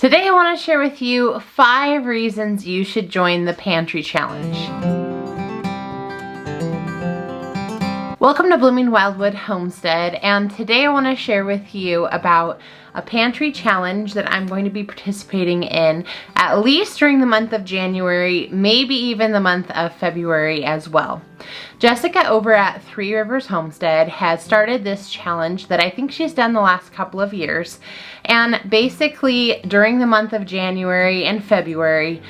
Today I want to share with you 5 reasons you should join the Pantry Challenge. Welcome to Blooming Wildwood Homestead, and today I want to share with you about a pantry challenge that I'm going to be participating in at least during the month of January, maybe even the month of February as well. Jessica over at Three Rivers Homestead has started this challenge that I think she's done the last couple of years, and basically during the month of January and February,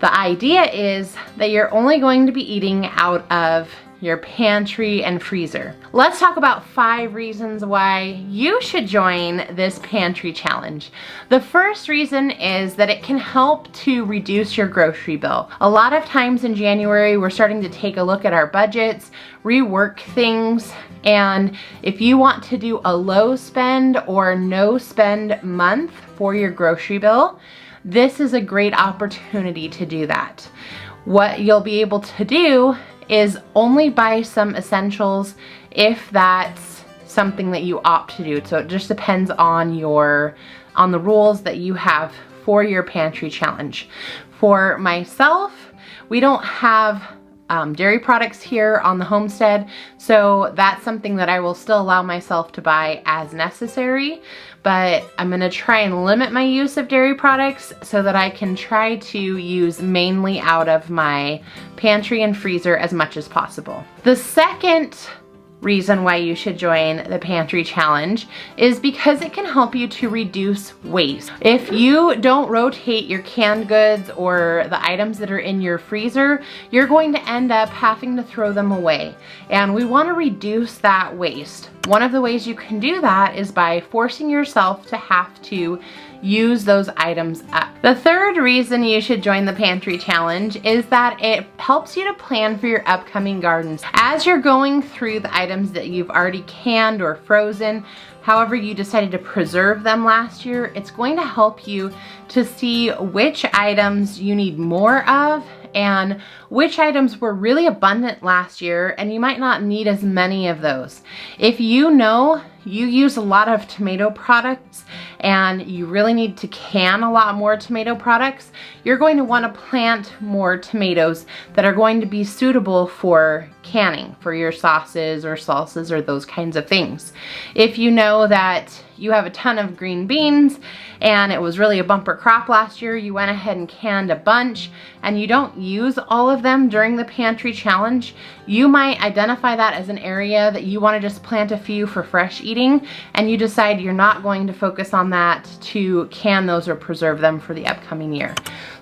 the idea is that you're only going to be eating out of your pantry and freezer. Let's talk about 5 reasons why you should join this pantry challenge. The first reason is that it can help to reduce your grocery bill. A lot of times in January, we're starting to take a look at our budgets, rework things, and if you want to do a low spend or no spend month for your grocery bill, this is a great opportunity to do that. What you'll be able to do is only buy some essentials if that's something that you opt to do. So it just depends on the rules that you have for your pantry challenge. For myself, we don't have dairy products here on the homestead, so that's something that I will still allow myself to buy as necessary, but I'm gonna try and limit my use of dairy products so that I can try to use mainly out of my pantry and freezer as much as possible. The second reason why you should join the pantry challenge is because it can help you to reduce waste. If you don't rotate your canned goods or the items that are in your freezer, you're going to end up having to throw them away, and we want to reduce that waste. One of the ways you can do that is by forcing yourself to have to use those items up. The third reason you should join the pantry challenge is that it helps you to plan for your upcoming gardens. As you're going through the items that you've already canned or frozen, however you decided to preserve them last year, it's going to help you to see which items you need more of and which items were really abundant last year and you might not need as many of those. If you know you use a lot of tomato products and you really need to can a lot more tomato products, you're going to want to plant more tomatoes that are going to be suitable for canning, for your sauces or salsas or those kinds of things. If you know that you have a ton of green beans and it was really a bumper crop last year, you went ahead and canned a bunch and you don't use all of them during the pantry challenge, you might identify that as an area that you want to just plant a few for fresh eating, and you decide you're not going to focus on that to can those or preserve them for the upcoming year.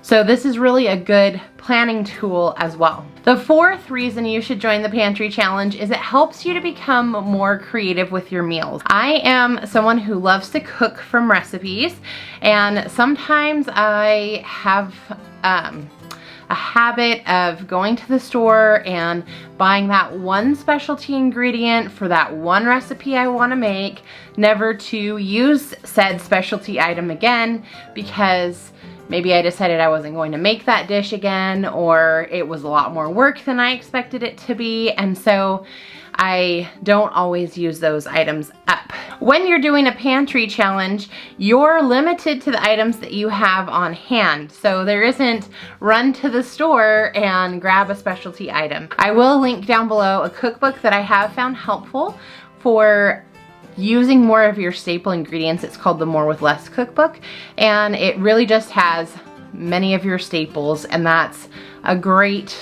So this is really a good planning tool as well. The fourth reason you should join the pantry challenge is it helps you to become more creative with your meals. I am someone who loves to cook from recipes, and sometimes I have a habit of going to the store and buying that one specialty ingredient for that one recipe I want to make, never to use said specialty item again because maybe I decided I wasn't going to make that dish again, or it was a lot more work than I expected it to be, and so I don't always use those items up. When you're doing a pantry challenge, you're limited to the items that you have on hand. So there isn't run to the store and grab a specialty item. I will link down below a cookbook that I have found helpful for using more of your staple ingredients. It's called the More with Less cookbook, and it really just has many of your staples, and that's a great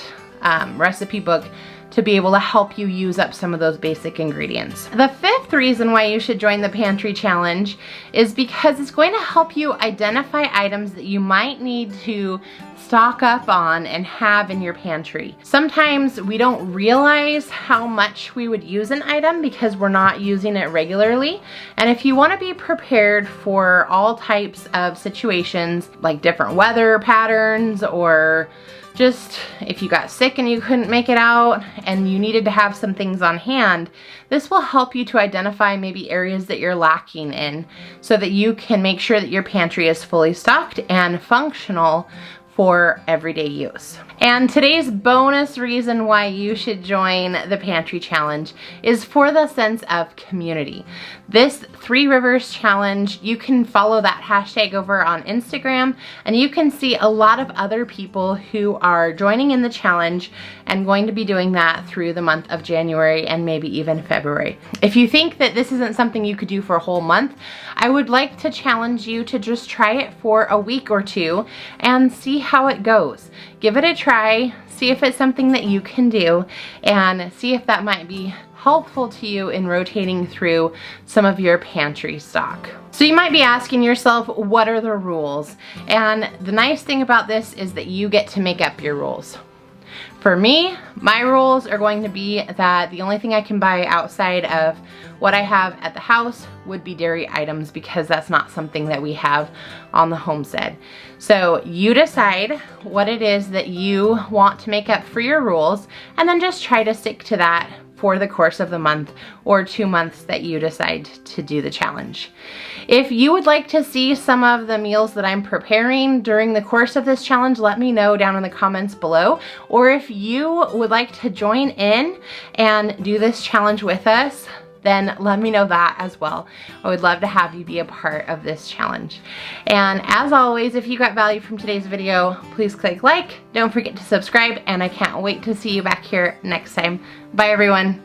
recipe book to be able to help you use up some of those basic ingredients. The fifth reason why you should join the pantry challenge is because it's going to help you identify items that you might need to stock up on and have in your pantry. Sometimes we don't realize how much we would use an item because we're not using it regularly, and if you want to be prepared for all types of situations like different weather patterns, or just if you got sick and you couldn't make it out and you needed to have some things on hand, this will help you to identify maybe areas that you're lacking in so that you can make sure that your pantry is fully stocked and functional for everyday use. And today's bonus reason why you should join the Pantry Challenge is for the sense of community. This 3 Rivers Challenge, you can follow that hashtag over on Instagram, and you can see a lot of other people who are joining in the challenge and going to be doing that through the month of January and maybe even February. If you think that this isn't something you could do for a whole month, I would like to challenge you to just try it for a week or 2 and see how it goes. Give it a try, see if it's something that you can do, and see if that might be helpful to you in rotating through some of your pantry stock. So you might be asking yourself, what are the rules? And the nice thing about this is that you get to make up your rules. For me, my rules are going to be that the only thing I can buy outside of what I have at the house would be dairy items, because that's not something that we have on the homestead. So you decide what it is that you want to make up for your rules, and then just try to stick to that for the course of the month or 2 months that you decide to do the challenge. If you would like to see some of the meals that I'm preparing during the course of this challenge, let me know down in the comments below. Or if you would like to join in and do this challenge with us, then let me know that as well. I would love to have you be a part of this challenge. And as always, if you got value from today's video, please click like, don't forget to subscribe, and I can't wait to see you back here next time. Bye everyone.